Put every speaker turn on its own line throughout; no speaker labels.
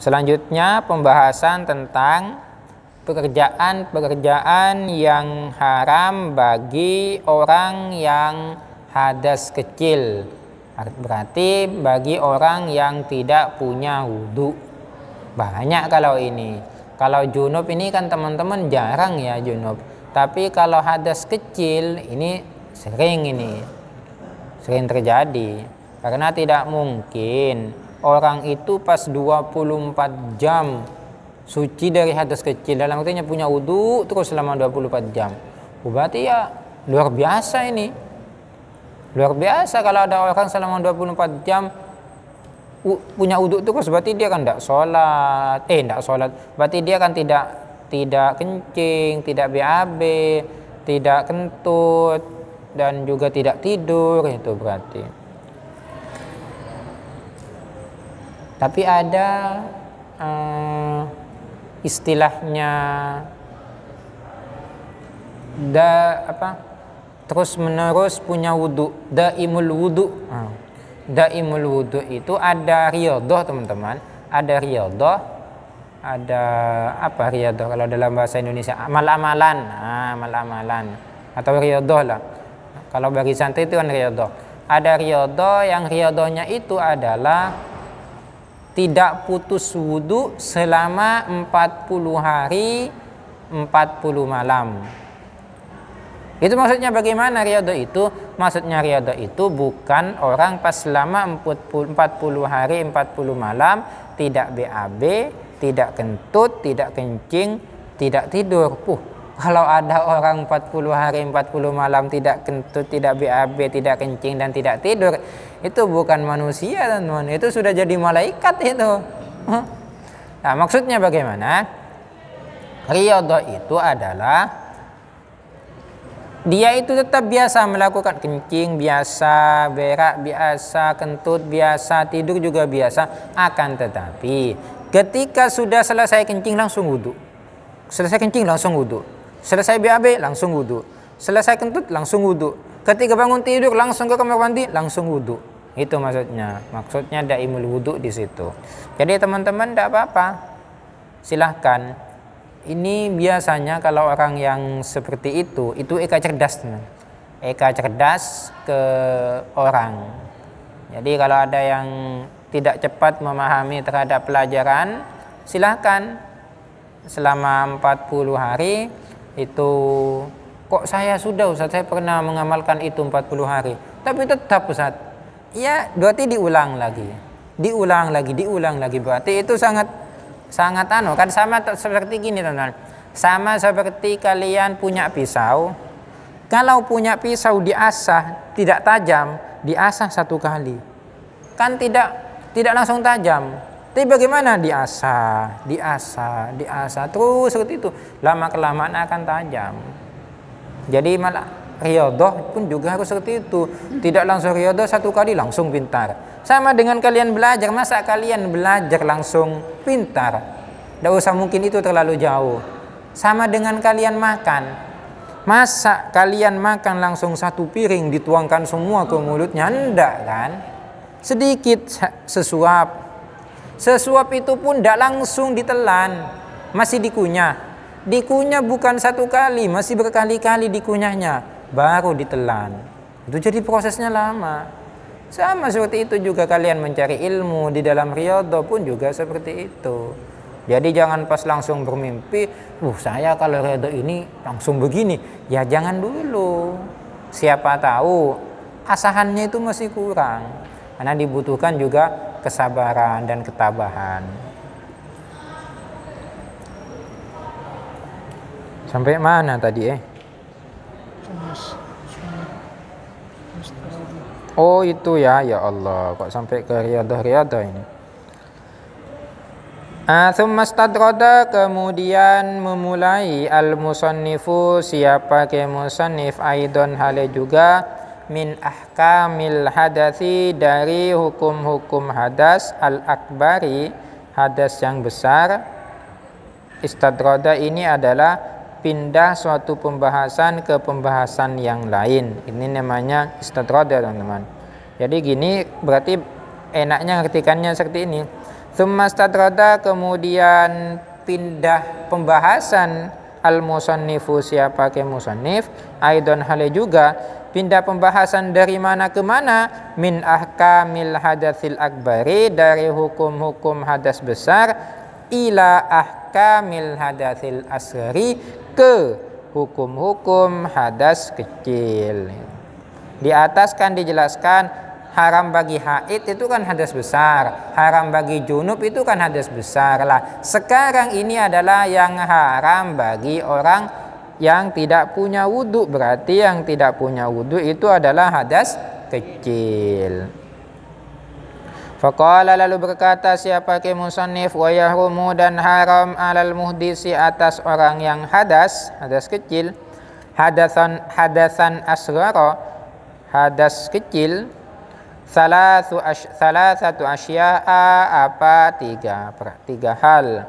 Selanjutnya pembahasan tentang pekerjaan-pekerjaan yang haram bagi orang yang hadas kecil. Berarti bagi orang yang tidak punya wudu. Banyak kalau ini. Kalau junub ini kan teman-teman jarang ya junub. Tapi kalau hadas kecil ini sering terjadi. Karena tidak mungkin orang itu pas 24 jam suci dari hadas kecil, dalam artinya punya wudu terus selama 24 jam. Berarti ya luar biasa ini. Luar biasa kalau ada orang selama 24 jam punya wudu terus, berarti dia kan tidak sholat. Berarti dia kan tidak kencing, tidak BAB, tidak kentut, dan juga tidak tidur, itu berarti. Tapi ada istilahnya terus menerus punya wudu, daimul wudu. Daimul wudu itu ada riyadhah teman-teman, ada riyadhah, ada apa riyadhah kalau dalam bahasa Indonesia, amal-amalan, amal-amalan atau riyadhah lah. Kalau bagi santri itu kan riyadhah. Ada riyadhah yang riyadhahnya itu adalah tidak putus wudu selama 40 hari 40 malam. Itu maksudnya bagaimana riyadhah itu? Maksudnya riyadhah itu bukan orang pas selama 40 hari 40 malam tidak BAB, tidak kentut, tidak kencing, tidak tidur. Kalau ada orang 40 hari 40 malam tidak kentut, tidak BAB, tidak kencing dan tidak tidur, itu bukan manusia teman-teman, itu sudah jadi malaikat itu. Nah, maksudnya bagaimana? Riyadhah itu adalah dia itu tetap biasa melakukan kencing biasa, berak biasa, kentut biasa, tidur juga biasa. Akan tetapi ketika sudah selesai kencing langsung wudu, selesai kencing langsung wudu, selesai BAB langsung wudu, selesai kentut langsung wudu, ketika bangun tidur langsung ke kamar mandi langsung wudu. Itu maksudnya daimul wudu di situ. Jadi teman-teman tidak apa-apa, silahkan. Ini biasanya kalau orang yang seperti itu eka cerdas, teman. Eka cerdas ke orang. Jadi kalau ada yang tidak cepat memahami terhadap pelajaran, silahkan selama 40 hari itu, kok saya sudah Ustaz, saya pernah mengamalkan itu 40 hari. Tapi tetap Ustaz, ya berarti diulang lagi. Berarti itu sangat kan sama seperti gini teman-teman. Sama seperti kalian punya pisau. Kalau punya pisau diasah tidak tajam, diasah 1 kali. Kan tidak langsung tajam. Tapi bagaimana diasah terus seperti itu. Lama kelamaan akan tajam. Jadi malah riyadhah pun juga harus seperti itu. Tidak langsung riyadhah 1 kali langsung pintar. Sama dengan kalian belajar, masa kalian belajar langsung pintar? Tidak usah, mungkin itu terlalu jauh. Sama dengan kalian makan, masa kalian makan langsung 1 piring dituangkan semua ke mulutnya? Enggak kan? Sedikit sesuap itu pun tidak langsung ditelan, masih dikunyah bukan 1 kali, masih berkali-kali dikunyahnya baru ditelan. Itu jadi prosesnya lama. Sama seperti itu juga kalian mencari ilmu di dalam riyadhah pun juga seperti itu. Jadi jangan pas langsung bermimpi, saya kalau riyadhah ini langsung begini. Ya jangan dulu. Siapa tahu asahannya itu masih kurang. Karena dibutuhkan juga kesabaran dan ketabahan. Sampai mana tadi Oh itu ya Allah, kok sampai ke riyadhah ini. Tsumma stadrada, kemudian memulai al-musannifu, siapa ke musannif, aidon hale juga, min ahkamil hadasi, dari hukum-hukum hadas, al-akbari, hadas yang besar. Istadrada ini adalah pindah suatu pembahasan ke pembahasan yang lain. Ini namanya istadrada teman-teman. Jadi gini, berarti enaknya ngertikannya seperti ini. Tsumma stadrada, kemudian pindah pembahasan al-musannifu, siapa ke musannif, aidon hale juga pindah pembahasan dari mana ke mana, min ahkamil hadatsil akbari, dari hukum-hukum hadas besar, ila ahkamil hadatsil asghari, ke hukum-hukum hadas kecil. Di atas kan dijelaskan haram bagi haid itu kan hadas besar, haram bagi junub itu kan hadas besar lah. Sekarang ini adalah yang haram bagi orang yang tidak punya wudhu, berarti yang tidak punya wudhu itu adalah hadas kecil. Faqala, lalu berkata siapa ke musannif, wa yahrumu, dan haram alal muhdisi, atas orang yang hadas kecil, hadasan asghara, hadas kecil, salasatu asya'a, apa tiga hal.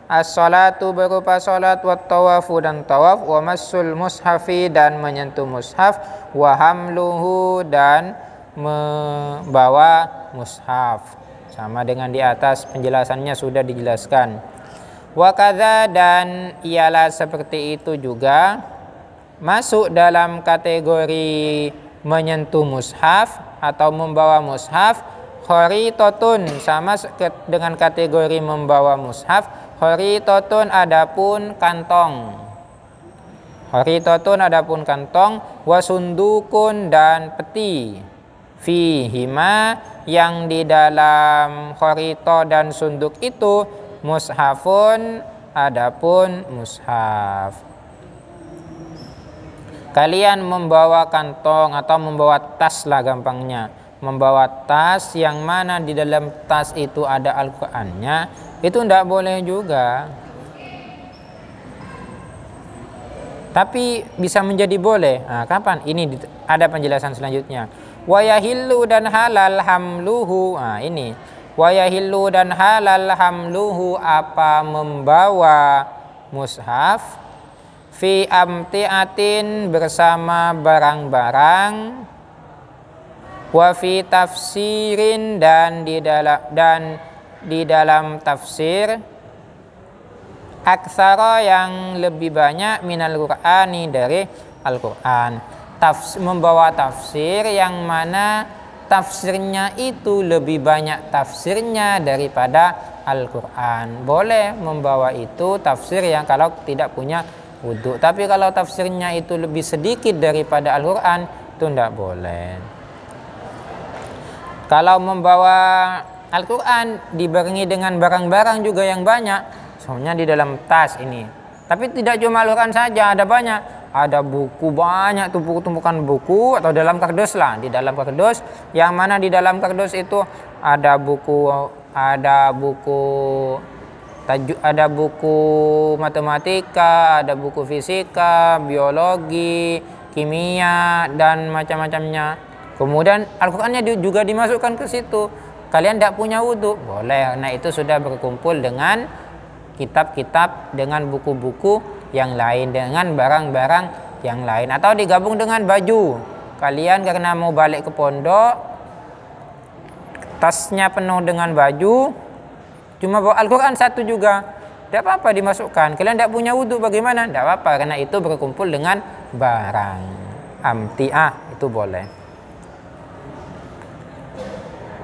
As-salatu, berupa salat, wa tawafu, dan tawaf, wa massul mushafi, dan menyentuh mushaf, wa hamluhu, dan membawa mushaf. Sama dengan di atas, penjelasannya sudah dijelaskan. Wa kadza, dan ialah seperti itu juga masuk dalam kategori menyentuh mushaf atau membawa mushaf, kharitatun, sama dengan kategori membawa mushaf, kharitatun, adapun kantong, kharitatun, adapun kantong, wasundukun, dan peti, fihima, yang di dalam kharito dan sunduk itu, mushafun, adapun mushaf. Kalian membawa kantong atau membawa tas lah gampangnya, membawa tas yang mana di dalam tas itu ada Al-Qur'annya, itu tidak boleh juga. Tapi bisa menjadi boleh. Nah, kapan? Ini ada penjelasan selanjutnya. Wa yahillu, dan halal hamluhu. Nah, ini. Wa yahillu, dan halal hamluhu, apa membawa mushaf, fi amtiatin, bersama barang-barang, wa fi tafsirin, dan di dalam tafsir, aksara, yang lebih banyak, minal Qur'ani, dari Al-Qur'an. Membawa tafsir yang mana tafsirnya itu lebih banyak tafsirnya daripada Al-Qur'an. Boleh membawa itu tafsir yang kalau tidak punya wudhu. Tapi kalau tafsirnya itu lebih sedikit daripada Al-Qur'an, itu tidak boleh. Kalau membawa Al-Quran dibarengi dengan barang-barang juga yang banyak, soalnya di dalam tas ini. Tapi tidak cuma Al-Quran saja, ada banyak. Ada buku banyak, tumpukan buku, atau dalam kardus lah. Di dalam kardus, yang mana di dalam kardus itu ada buku matematika, ada buku fisika, biologi, kimia, dan macam-macamnya. Kemudian Al-Qur'annya juga dimasukkan ke situ. Kalian tidak punya wudhu, boleh. Nah, itu sudah berkumpul dengan kitab-kitab, dengan buku-buku yang lain, dengan barang-barang yang lain, atau digabung dengan baju. Kalian karena mau balik ke pondok, tasnya penuh dengan baju, cuma bawa Al-Quran satu juga, tidak apa-apa dimasukkan. Kalian tidak punya wudhu, bagaimana? Tidak apa-apa, karena itu berkumpul dengan barang. Amti'ah, itu boleh.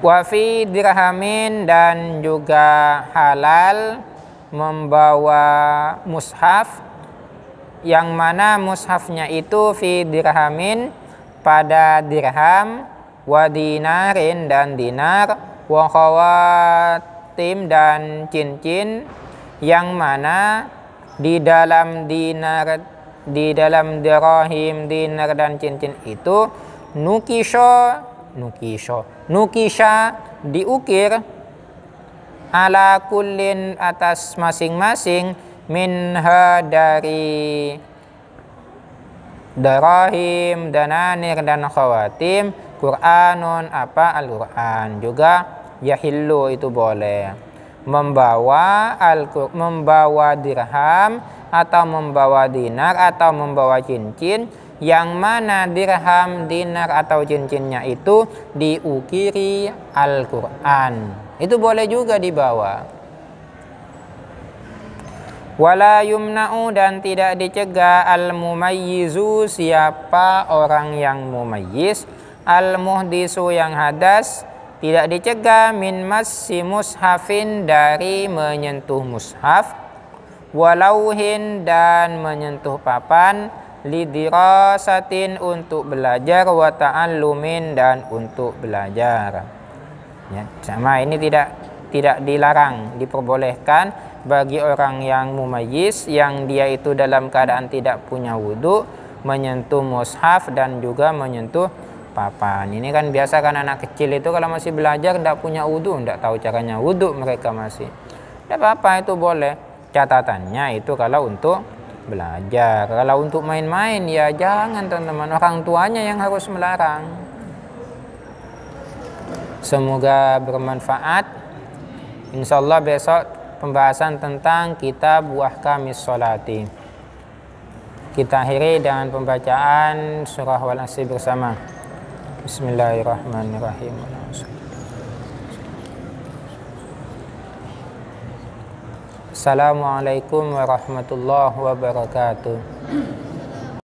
Wafi dirhamin, dan juga halal membawa mushaf, yang mana mushafnya itu fi dirhamin, pada dirham, wa dinarin, dan dinar, wa khawatim, dan cincin, yang mana di dalam dinar, di dalam dirham, dinar, dan cincin itu nukisha, diukir, ala kullin, atas masing-masing, minha, dari darahim, dananir, dan khawatim, Qur'anun, apa Al-Qur'an. Juga yahillu, itu boleh. Membawa dirham, atau membawa dinar, atau membawa cincin, yang mana dirham, dinar, atau cincinnya itu diukiri Al-Qur'an. Itu boleh juga dibawa. Wala yumna'u, dan tidak dicegah al-mumayyizu, siapa orang yang mumayyiz, al-muhdisu, yang hadas, tidak dicegah min massi mushafin, dari menyentuh mushaf, walauhin, dan menyentuh papan, lidirasatin, untuk belajar, wa ta'allumin, dan untuk belajar. Ya, sama ini tidak dilarang, diperbolehkan bagi orang yang mumayyiz, yang dia itu dalam keadaan tidak punya wudu, menyentuh mushaf dan juga menyentuh papan. Ini kan biasa kan anak kecil itu kalau masih belajar tidak punya wudu, tidak tahu caranya wudu mereka masih. Tidak apa-apa, itu boleh. Catatannya itu kalau untuk belajar. Kalau untuk main-main ya jangan teman-teman, orang tuanya yang harus melarang. Semoga bermanfaat. Insyaallah besok pembahasan tentang kitab Ahkamis Sholati. Kita akhiri dengan pembacaan surah Wal Asr bersama. Bismillahirrahmanirrahim. Assalamualaikum warahmatullahi wabarakatuh.